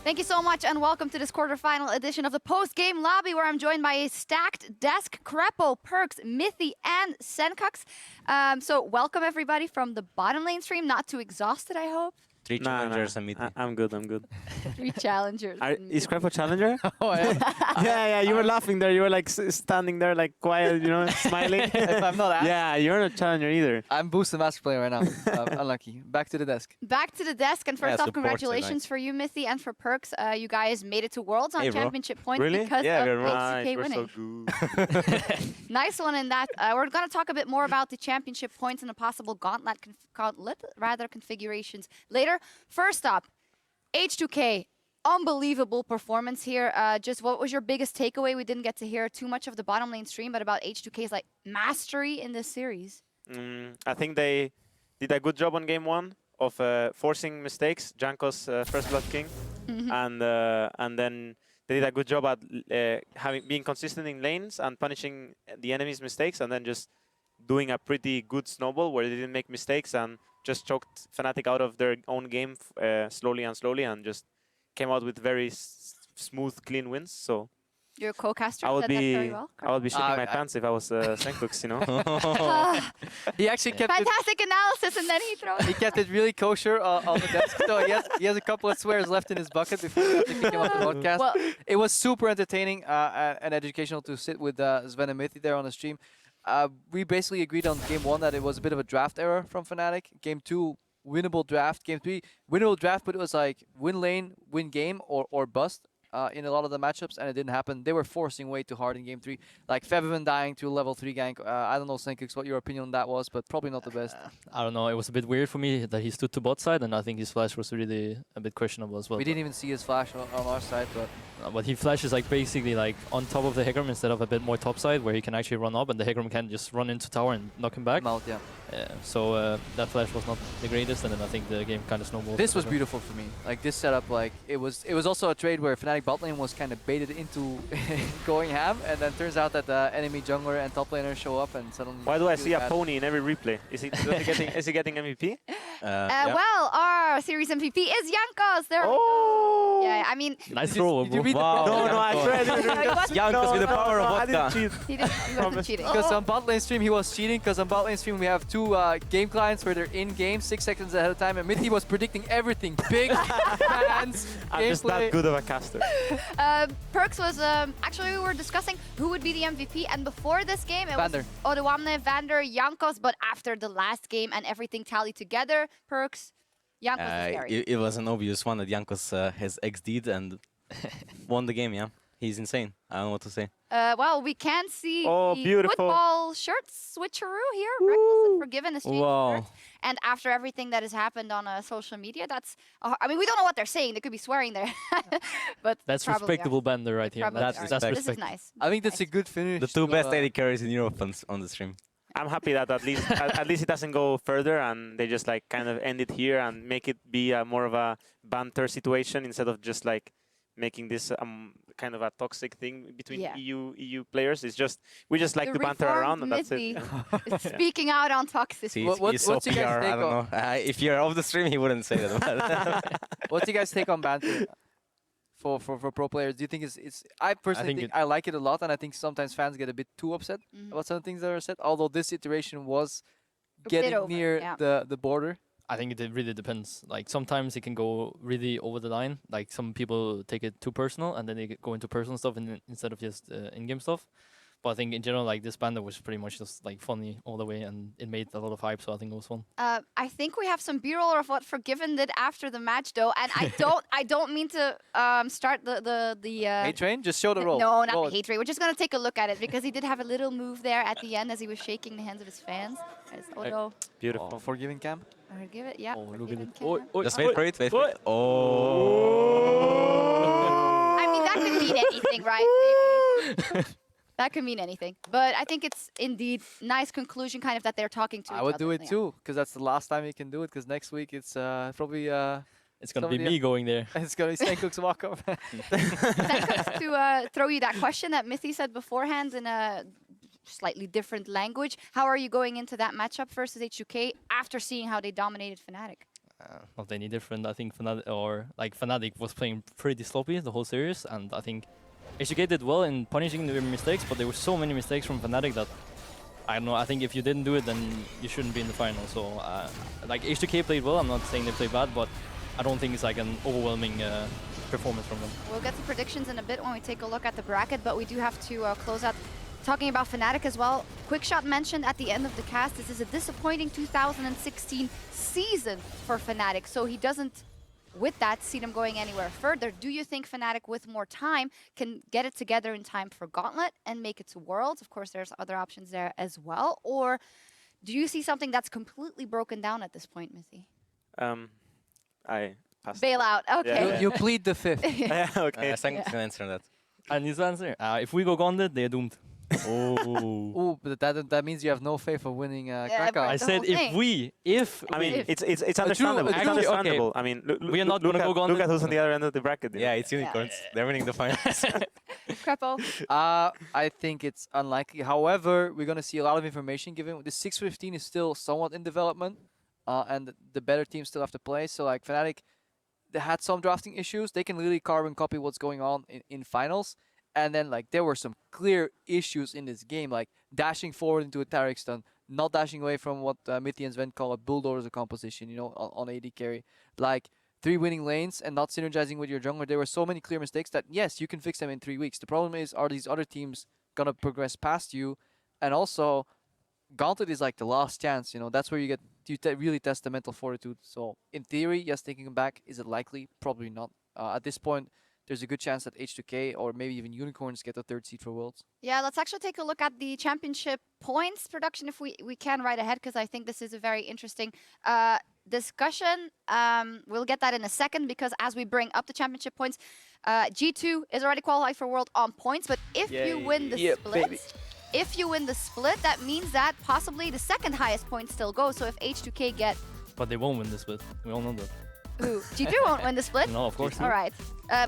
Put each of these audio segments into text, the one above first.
Thank you so much, and welcome to this quarterfinal edition of the post-game lobby, where I'm joined by a stacked desk, Krepo, Perkz, Mithy, and Sencux. So welcome everybody from the bottom lane stream. Not too exhausted, I hope. Three challengers and Mithy. I'm good. I'm good. 3 challengers. Is Krepo challenger? Oh, yeah. You were laughing there. You were like standing there, like quiet, smiling. If I'm not asked, Yeah, you're not challenger either. I'm boosted master player right now. Unlucky. Back to the desk. Back to the desk, and first off, support congratulations for you, Mithy, and for Perkz. You guys made it to Worlds on Hey, bro. championship points Really? because Yeah, of we're H2K we're winning. so good. Nice one in that. We're going to talk a bit more about the championship points and the possible Gauntlet configurations later. First up, H2K. Unbelievable performance here. Just what was your biggest takeaway? We didn't get to hear too much of the bottom lane stream, but about H2K's like mastery in this series. I think they did a good job on game 1 of forcing mistakes. Janko's first blood king, and then they did a good job at being consistent in lanes and punishing the enemy's mistakes, and then just doing a pretty good snowball where they didn't make mistakes and just choked Fnatic out of their own game slowly, and just came out with very smooth, clean wins. So Your co-caster I would said that very be well. shitting my pants if I was Sencux, He actually kept it, Fantastic analysis, and then he throws. he kept it really kosher on the desk. So he has a couple of swears left in his bucket before we have to kick him off the podcast. Well, It was super entertaining and educational to sit with Sven and Mithy there on the stream. We basically agreed on game 1 that it was a bit of a draft error from Fnatic. Game 2, winnable draft. Game 3, winnable draft, but it was like win lane, win game, or bust in a lot of the matchups, and it didn't happen. They were forcing way too hard in game 3. Like Fevivan dying to a level 3 gank. I don't know, Sencux, what your opinion on that was, but probably not the best. I don't know. It was a bit weird for me that he stood to bot side, and I think his flash was really a bit questionable as well. We didn't even see his flash on our side, But he flashes like basically like on top of the Hegram instead of a bit more top side, where he can actually run up, and the Hegram can just run into tower and knock him back. Mount, yeah. So that flash was not the greatest, and then I think the game kind of snowballed. This was beautiful for me. Like this setup, like it was also a trade where Fnatic bot lane was kind of baited into going ham, and then turns out that the enemy jungler and top laner show up, and suddenly. Why do I feels see a bad. pony in every replay? Is he getting MVP? Yeah. Well, our series MVP is Jankos. Oh! Yeah, I mean, nice throw. Did you read the Wow. pro- No, I tried. Like what? Youngsters with the power of I didn't vodka. cheat. he wasn't cheating. Because on bot lane stream he was cheating, because on bot lane stream we have 2 game clients where they're in game 6 seconds ahead of time, and Mithy was predicting everything. Big fans, I'm just that good of a caster. Perkz was actually, we were discussing who would be the MVP, and before this game it Vander. was Odewamne, Vander, Jankos, but after the last game and everything tallied together, Perkz, Jankos is scary. It was an obvious one that Jankos has XD'd and won the game, yeah. He's insane. I don't know what to say. Well, we can see Oh, the beautiful. football shirt switcheroo here. Reckless and Forgiven is changing Wow. shirts. And after everything that has happened on social media, that's... I mean, we don't know what they're saying. They could be swearing there. But That's probably respectable bender right here. Probably That's are. respect. This is nice. I think that's a Nice. good finish. The 2 to, best AD carries in Europe on the stream. I'm happy that at least it doesn't go further, and they just like kind of end it here and make it be more of a banter situation instead of just like making this kind of a toxic thing between Yeah. EU players. It's just we just like The to banter around, and that's it. Mithy is speaking out on toxicity. See, What- he's so what's your guys' PR, I take don't know. If you're off the stream, he wouldn't say that. What's your guys' take on banter for pro players? Do you think it's I personally think I like it a lot, and I think sometimes fans get a bit too upset about some things that are said, although this iteration was A bit getting over, near yeah. the border. I think it really depends. Like sometimes it can go really over the line. Like some people take it too personal, and then they go into personal stuff instead of just in-game stuff. But I think in general, like this banner was pretty much just like funny all the way, and it made a lot of hype. So I think it was fun. I think we have some B-roll of what Forgiven did after the match, though, and I don't mean to start the Hate train, just show the roll. No, not Roll the it. hate rate. We're just gonna take a look at it because he did have a little move there at the end as he was shaking the hands of his fans. There's Odo. Beautiful. Oh, forgiving cam. Give it, yeah. Oh, look at Forgiven it. can. Just wait for it, wait for it. Oh. I mean, that could mean anything, right? That could mean anything. But I think it's indeed nice conclusion, kind of, that they're talking to I each would other. do it Yeah. too, because that's the last time you can do it. Because next week it's probably It's gonna be Somebody- me going there. it's gonna be Sencux walk up. Sencux, to throw you that question that Mithy said beforehand in a slightly different language. How are you going into that matchup versus H2K after seeing how they dominated Fnatic? not any different. I think Fnatic was playing pretty sloppy the whole series, and I think H2K did well in punishing their mistakes, but there were so many mistakes from Fnatic that I don't know. I think if you didn't do it, then you shouldn't be in the final. So like H2K played well. I'm not saying they played bad, but I don't think it's like an overwhelming performance from them. We'll get to predictions in a bit when we take a look at the bracket, but we do have to close out talking about Fnatic as well. QuickShot mentioned at the end of the cast, this is a disappointing 2016 season for Fnatic, so he doesn't, with that, see them going anywhere further. Do you think Fnatic, with more time, can get it together in time for Gauntlet and make it to Worlds? Of course, there's other options there as well. Or do you see something that's completely broken down at this point, Mithy? I passed. Bail out, okay. Yeah. You plead the fifth. Yeah, okay. Sencux can answer that. And his answer: if we go Gauntlet, they're doomed. Oh. Ooh, but that means you have no faith of winning Krakow. but- I the said whole thing. I mean, it's understandable. It's Actually, understandable. okay. I mean, We are not look gonna at, go Gauntlet. look at who's on the other end of the bracket. Yeah, it's unicorns. They're winning the finals. Crepo? I think it's unlikely. However, we're going to see a lot of information given. The 6-15 is still somewhat in development, and the better teams still have to play. So, like, Fnatic, they had some drafting issues. They can really carbon copy what's going on in finals. And then, like, there were some clear issues in this game, like dashing forward into a Taric stun, not dashing away from what Mithy and Sven call a bulldozer composition, you know, on AD carry. Like, 3 winning lanes and not synergizing with your jungler. There were so many clear mistakes that, yes, you can fix them in 3 weeks. The problem is, are these other teams going to progress past you? And also, Gauntlet is like the last chance, you know. That's where you really test the mental fortitude. So, in theory, yes, taking them back. Is it likely? Probably not. At this point, there's a good chance that H2K or maybe even Unicorns get the 3rd seed for Worlds. Yeah, let's actually take a look at the championship points production if we can right ahead, because I think this is a very interesting discussion. We'll get that in a second, because as we bring up the championship points, G2 is already qualified for World on points, but if you win the split, that means that possibly the 2nd highest point still goes. So if H2K get... But they won't win this split. We all know that. Ooh, G2 won't win the split? No, of course All not. right.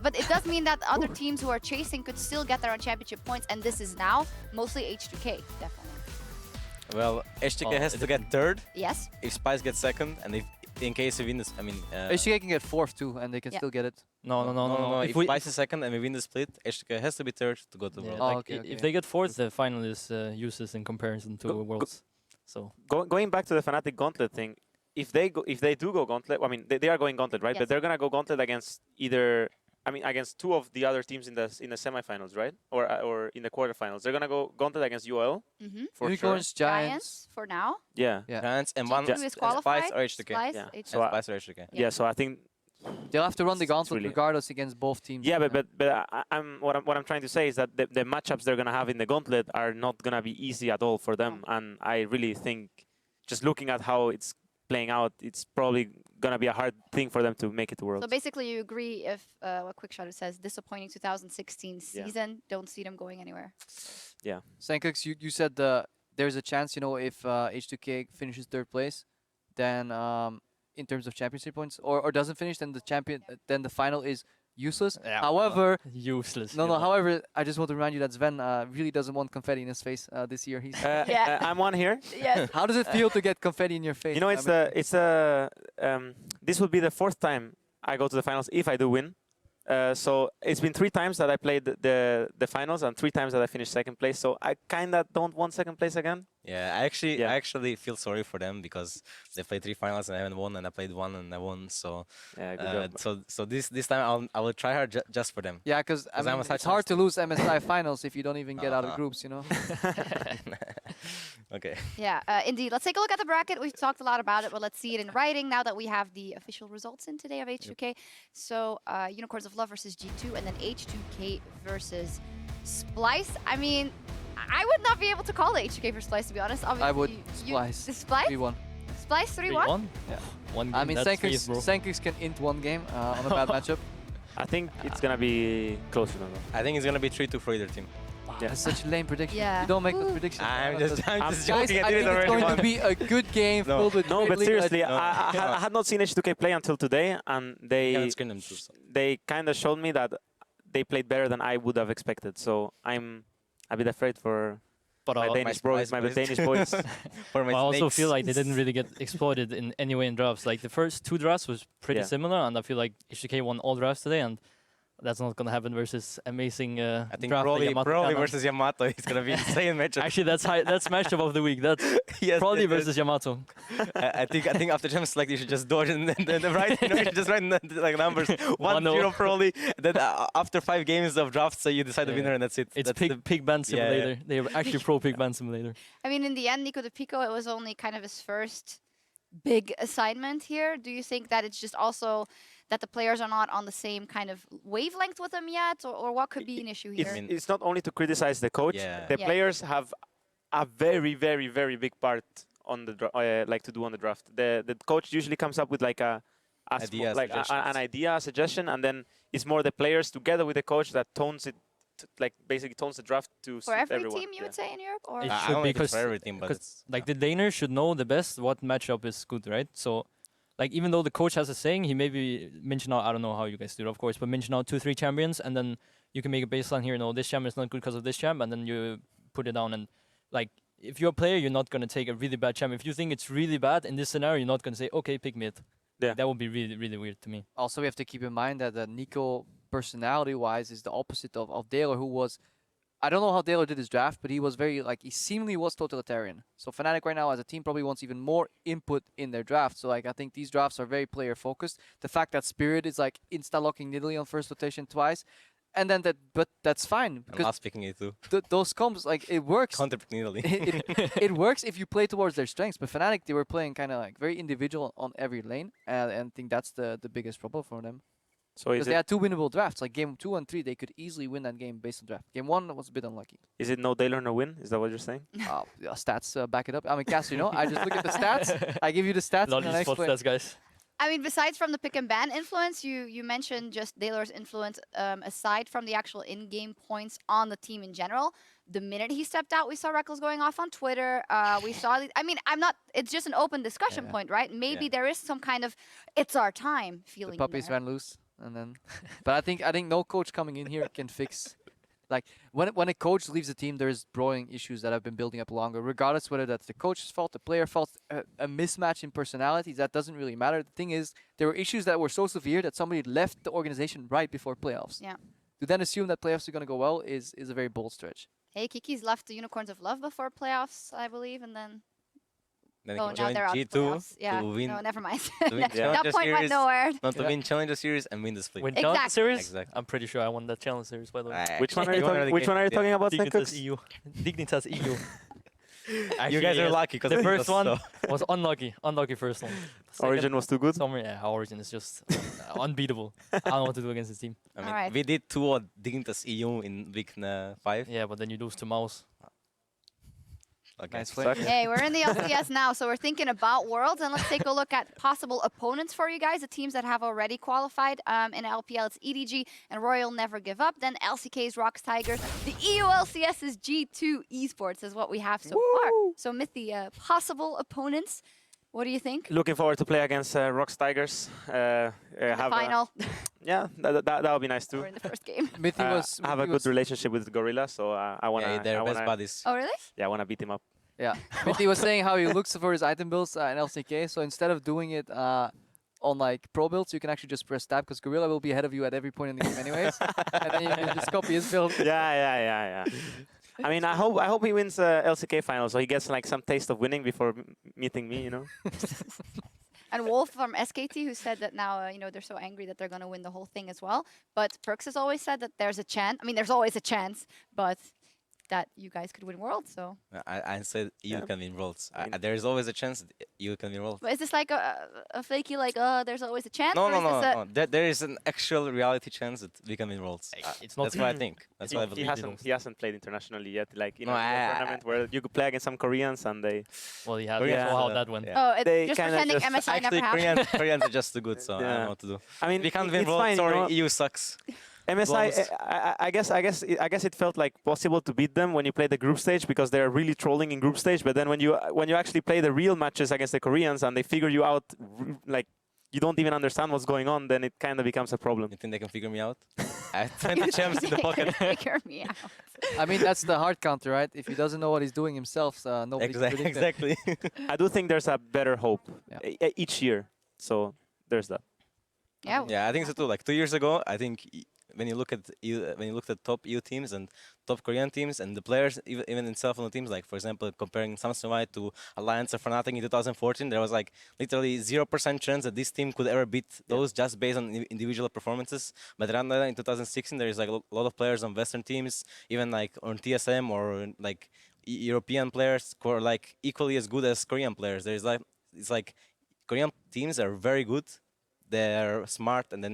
But it does mean that other teams who are chasing could still get their own championship points, and this is now mostly H2K, definitely. Well, H2K has to get 3rd. Yes. If Spice gets 2nd, and if in case we win this, I mean... H2K can get 4th too, and they can still get it. No. If Spice is 2nd and we win the split, H2K has to be 3rd to go to Yeah, World. Oh, like, okay, if okay. they get 4th, the final is useless in comparison to Worlds. So Going back to the Fnatic Gauntlet thing, if they do go Gauntlet, I mean, they are going Gauntlet, right? Yes. But they're gonna go Gauntlet against against 2 of the other teams in the semifinals, right? Or in the quarterfinals. They're gonna go Gauntlet against UL Mm-hmm. for Unicorns, sure. Giants. For now. Yeah. Yeah. Giants and G2 one is qualified. Spice or H2K. Slice, Yeah. H2K. So I- Spice or H2K. Yeah. Yeah. So I think. They'll have to run the It's Gauntlet really- regardless against both teams. Yeah, but what I'm trying to say is that the matchups they're gonna have in the Gauntlet are not gonna be easy at all for them, and I really think, just looking at how it's playing out, it's probably gonna be a hard thing for them to make it to Worlds. So basically you agree if what QuickShot says, disappointing 2016 season, don't see them going anywhere. Yeah. Sencux, you said there's a chance, you know, if H2K finishes 3rd place, then in terms of championship points, or doesn't finish, then the final is useless. Yeah, However, useless. no. yeah. However, I just want to remind you that Sven really doesn't want confetti in his face this year. He's Yeah. I'm one here. Yes. How does it feel to get confetti in your face? You know, I mean, this will be the 4th time I go to the finals if I do win. So it's been 3 times that I played the finals and 3 times that I finished 2nd place. So I kind of don't want 2nd place again. Yeah, I actually feel sorry for them because they played 3 finals and I haven't won, and I played 1 and I won. So Yeah, good job. so this time I will try hard just for them. yeah, because I 'Cause I'm mean, a it's such hard to nice lose MSI finals if you don't even get out of groups, you know. Okay. Yeah, indeed. Let's take a look at the bracket. We've talked a lot about it, but let's see it in writing now that we have the official results in today of H2K. So Unicorns of Love versus G2, and then H2K versus Splice. I mean, I would not be able to call it H2K for Splice, to be honest. Obviously, I would. The Splice. Splice? 3-1. Splice 3-1? 3-1? Yeah. One game, I mean, that's fierce, bro. Sencux can int 1 game on a bad matchup. I think it's gonna be close enough. I think it's gonna be 3-2 for either team. Yeah. That's such a lame prediction. Yeah. You don't make Ooh. those predictions. I'm just Guys, joking. I I did think it it's already. going to be a good game No. filled with No, but dribbling. seriously, No. I had not seen H2K play until today, and I they haven't screened them too. So. kind of showed me that they played better than I would have expected. So I'm a bit afraid for But My I Danish boys, my Danish boys. For my I also snakes. feel like they didn't really get exploited in any way in drafts. Like the first 2 drafts was pretty Yeah. similar, and I feel like H2K won all drafts today, and that's not gonna happen versus amazing I think draft that Yamato Broly had. versus Yamato is gonna be insane matchup. Actually, that's matchup of the week. That's Yes, Broly it is. versus Yamato. I think after Champions Select you should just dodge and then right, you should just write like numbers 1-0 Broly. Then after 5 games of drafts, so you decide the winner and that's it. It's that's pig band Yeah, yeah. simulator. They were actually pro pig band simulator. I mean, in the end, Nico de Pico, it was only kind of his first big assignment here. Do you think that it's just also that the players are not on the same kind of wavelength with him yet, or what could be an issue here? It's not only to criticize the coach. Yeah. The Yeah. players have a very, very, very big part on the like to do on the draft. The coach usually comes up with like a Idea, like an suggestions. idea, a suggestion, and then it's more the players together with the coach that tones it, like basically tones the draft to For suit every everyone. team, you would say, in Europe? Or? It I should don't be think it's for 'cause- every team, but 'cause, it's like the Daner should know the best what matchup is good, right? So, like even though the coach has a saying, he maybe mention out, I don't know how you guys do it, of course, but mention out 2-3 champions, and then you can make a baseline here. No, this champion is not good because of this champ, and then you put it down. And like if you're a player, you're not gonna take a really bad champ. If you think it's really bad in this scenario, you're not gonna say, okay, pick mid. Yeah. That would be really, really weird to me. Also, we have to keep in mind that Nico, personality-wise, is the opposite of Daler, who was... I don't know how Daler did his draft, but he was very, like, he seemingly was totalitarian. So Fnatic right now as a team probably wants even more input in their draft. So, like, I think these drafts are very player-focused. The fact that Spirit is, like, insta-locking Nidalee on first rotation twice, and then but that's fine, I'm because not picking it too. those comps, like, it works. Counter pick Nidalee. It works if you play towards their strengths, but Fnatic, they were playing kind of like very individual on every lane, and I think that's the biggest problem for them. So Because is they it had 2 winnable drafts, like game 2 and 3, they could easily win that game based on draft. Game 1 was a bit unlucky. no Daler no win? Is that what you're saying? Yeah, stats back it up. I mean, Cass, you know, I just look at the stats, I give you the stats, Lol, and then I spot explain. stats, guys. I mean, besides from the pick and ban influence, you mentioned just Daler's influence aside from the actual in-game points on the team in general. The minute he stepped out, we saw Reckles going off on Twitter. We saw, I mean, it's just an open discussion Yeah. point, right? Maybe there is some kind of, it's our time The feeling puppies there. ran loose, and then... But I think no coach coming in here can fix... Like, when a coach leaves the team, there's growing issues that have been building up longer, regardless whether that's the coach's fault, the player fault, a mismatch in personalities, that doesn't really matter. The thing is, there were issues that were so severe that somebody left the organization right before playoffs. Yeah. To then assume that playoffs are going to go well is a very bold stretch. Hey, Kiki's left the Unicorns of Love before playoffs, I believe, and then Then oh, he now joined they're out of G2 playoffs. Yeah, to win, no, never mind. to win that Challenger point went Series, nowhere. not to Yeah. win Challenger Series and win the split. Win Exactly. Challenger Series? Exactly. I'm pretty sure I won that challenge series, by the way. Which one are you, You wanna which one are you get- talking about, Dignitas Sencux? EU. Dignitas EU. You Actually, guys are yes. lucky because The first one so. was unlucky first one. Second Origin was too good. Summer, yeah, our Origin is just unbeatable. I don't know what to do against this team. I mean, Alright. we did 2 Dignitas EU in week 5. Yeah, but then you lose to Mouse. Okay. Nice play. Suck. Hey, we're in the LCS now, so we're thinking about Worlds, and let's take a look at possible opponents for you guys, the teams that have already qualified. In LPL, it's EDG and Royal Never Give Up. Then LCK's Rocks Tigers. The EU LCS is G2 Esports is what we have so far. So, Mithy, possible opponents, what do you think? Looking forward to play against Rocks Tigers. In the final Yeah, that would be nice too. or in the first game. Mithy was... I have a Mithy good was- relationship with Gorilla, so I wanna. Yeah, they're I best wanna, buddies. Oh, really? yeah, I wanna beat him up. Yeah. Mithy was saying how he looks for his item builds in LCK, so instead of doing it on like pro builds, you can actually just press tab, because Gorilla will be ahead of you at every point in the game anyways. And then you can just copy his build. Yeah. I mean, I hope he wins LCK final, so he gets like some taste of winning before meeting me. You know. And Wolf from SKT, who said that now, they're so angry that they're going to win the whole thing as well. But Perkz has always said that there's a chance. I mean, there's always a chance, but that you guys could win Worlds, so. I said you Yeah. can win Worlds. I mean- There is always a chance you can win Worlds. But is this like a flaky, like, there's always a chance? No, or no, is this no, no. There is an actual reality chance that we can win Worlds. It's not. That's what I think. That's what I He believe. hasn't played internationally yet. Like in No, a tournament where you could play against some Koreans and they. Well, yeah, Koreans, we know how uh, that went. yeah. Oh, it's They just kinda pretending just- MSI Actually, never happened. Koreans are just too good, so I don't Yeah. know what to do. I mean, We can't win it's Worlds. fine, Sorry, you know. EU sucks. MSI, Blondes. I guess it felt like possible to beat them when you play the group stage because they're really trolling in group stage. But then when you actually play the real matches against the Koreans and they figure you out, like you don't even understand what's going on, then it kind of becomes a problem. You think they can figure me out? I have 20 gems in the pocket. Figure me out. I mean, that's the hard counter, right? If he doesn't know what he's doing himself, nobody can predict it. Exactly. I do think there's a better hope each year. So there's that. Yeah. Yeah, I think so too. Like 2 years ago, I think when you look at top EU teams and top Korean teams and the players, even itself on the teams, like for example, comparing Samsung to Alliance or Fnatic in 2014, there was like literally 0% chance that this team could ever beat those just based on individual performances. But right now in 2016, there is like a lot of players on Western teams, even like on TSM or like European players who are like equally as good as Korean players. There is like it's like Korean teams are very good. They're smart and they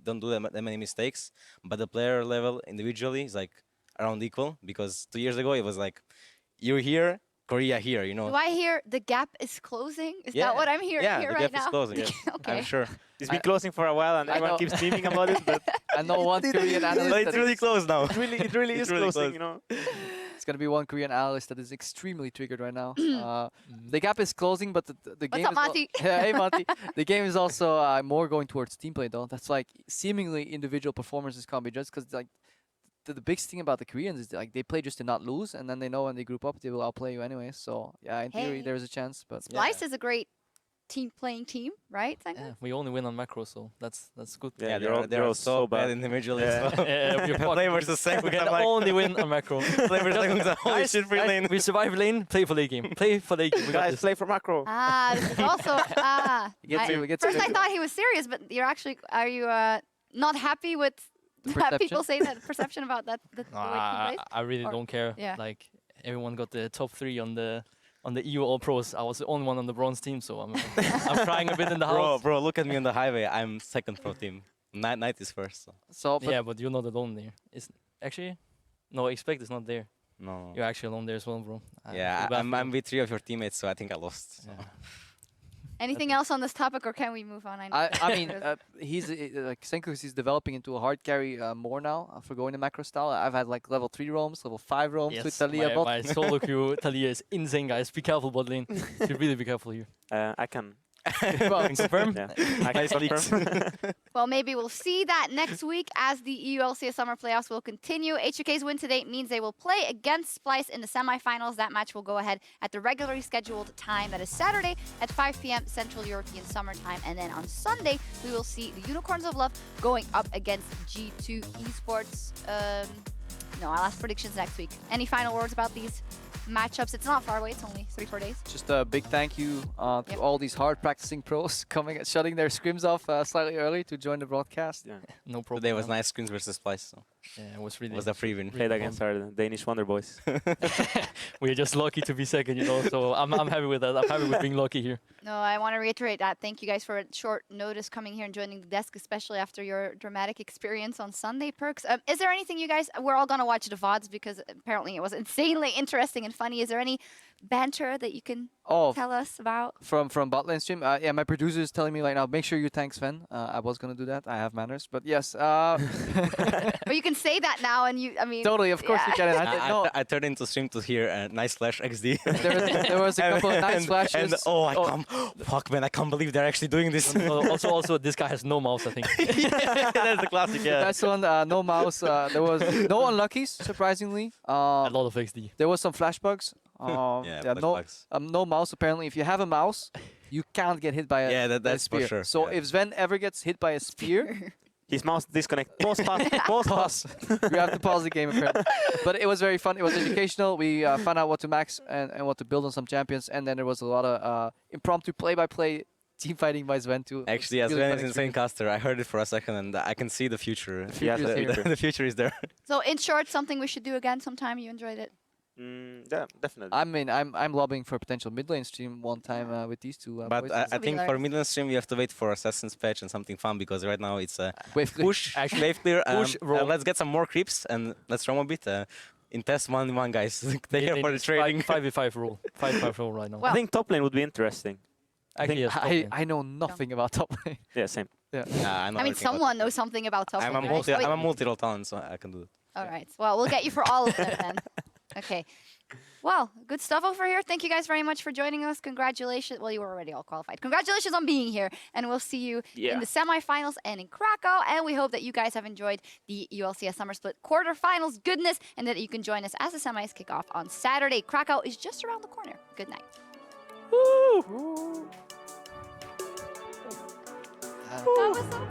don't do that many mistakes. But the player level individually is like around equal, because 2 years ago it was like you're here, Korea here, you know. Do I hear the gap is closing? Is that what I'm hearing here right now? Yeah, the gap is closing. Okay. I'm sure. It's been closing for a while, and everyone keeps dreaming about it. But I know one Korean analyst. It's really close now. it really is really closing, close. you know. It's going to be one Korean analyst that is extremely triggered right now. The gap is closing, but the game What's up, is Mithy? Hey, Mithy. The game is also more going towards team play, though. That's like seemingly individual performances can't be judged, because like the biggest thing about the Koreans is like they play just to not lose, and then they know when they group up they will outplay you anyway. So yeah, in theory there's a chance, but Splice is a great playing team, right? Yeah, we only win on macro, so that's good. Yeah, they're they're all so bad individually. Yeah. So. We're Play fucked. versus We Sencux. can I'm like, only win on macro. play versus Sencux. Holy Guys, shit, free guys, lane. we survive lane, play for late game. Play for late game. We got Guys, this. play for macro. This is also first I thought he was serious, but you're actually are you not happy with that people say that perception about that the No, way he plays? I really Or- don't care. yeah. Like everyone got the top 3 on the EU All Pros. I was the only one on the bronze team, so I'm crying a bit in the house. Bro, look at me on the highway. I'm second pro team. Night is first. So. but Yeah, but you're not alone there. It's actually no, expect is not there. No. You're actually alone there as well, bro. Yeah, feel bad for I'm you. with 3 of your teammates, so I think I lost. So. Yeah. Anything else on this topic, or can we move on? I mean, he's like Sencux is developing into a hard carry more now for going to macro style. I've had like level 3 roams, level 5 roams with Yes, Talia bot. my solo queue Talia is insane, guys. Be careful, bot lane. Should really be careful here. I can. Confirm? Yeah, I can Nice leaks. confirm. Well, maybe we'll see that next week as the EU LCS Summer Playoffs will continue. H2K's win today means they will play against Splice in the semifinals. That match will go ahead at the regularly scheduled time. That is Saturday at 5 p.m. Central European Summer Time. And then on Sunday, we will see the Unicorns of Love going up against G2 Esports. No, I'll ask predictions next week. Any final words about these matchups? It's not far away. It's only 3-4 days. Just a big thank you to all these hard practicing pros shutting their scrims off slightly early to join the broadcast. Yeah. No problem. Today was nice screens versus Splice. So Yeah, it was really. it was a free win. Played against our Danish Wonder Boys. We're just lucky to be second, you know. So I'm happy with that. I'm happy with being lucky here. No, I want to reiterate that. Thank you guys for a short notice coming here and joining the desk, especially after your dramatic experience on Sunday, Perkz. Is there anything you guys... We're all going to watch the VODs because apparently it was insanely interesting and funny. Is there any banter that you can tell us about? From bot lane stream? Yeah, my producer is telling me right now, make sure you thank Sven. I was going to do that. I have manners. But yes. But you can say that now and I mean... Totally, of course you can. I turned into stream to hear nice flash XD. There was a couple of nice flashes. And fuck man, I can't believe they're actually doing this. Also, this guy has no mouse, I think. Yeah, that's the classic, yeah. That's one, no mouse. There was no unluckies, surprisingly. A lot of XD. There was some flash bugs. No mouse, apparently. If you have a mouse, you can't get hit by a that's spear. for sure. So yeah. if Sven ever gets hit by a spear, His mouse disconnect. Pause. we have to pause the game, apparently. But it was very fun. It was educational. We found out what to max and what to build on some champions. And then there was a lot of impromptu play-by-play team fighting by Sven too. Actually, yeah, Sven is insane caster. I heard it for a second and I can see the future. Yeah, The future is there. So in short, something we should do again sometime. You enjoyed it? Yeah, definitely. I mean, I'm lobbying for a potential mid lane stream one time with these two. But boys. I will be think for hilarious. middle stream we have to wait for Assassin's patch and something fun, because right now it's Wave clear. push, wave clear. Push, roll. Let's get some more creeps and let's roam a bit. In test 1-1, guys. They're here for the trading. 5v5 rule. 5v5 rule right now. Well- I think top lane would be interesting. Actually, yes, top lane. I know nothing about top lane. Yeah, same. I I mean, someone knows something about top I'm a lane, right? multi-role talent, so I can do it. All right. Well, we'll get you for all of them then. Okay. Well, good stuff over here. Thank you guys very much for joining us. Congratulations. Well, you were already all qualified. Congratulations on being here. And we'll see you in the semifinals and in Krakow. And we hope that you guys have enjoyed the ULCS Summer Split quarterfinals goodness and that you can join us as the semis kick off on Saturday. Krakow is just around the corner. Good night. Woo! That was so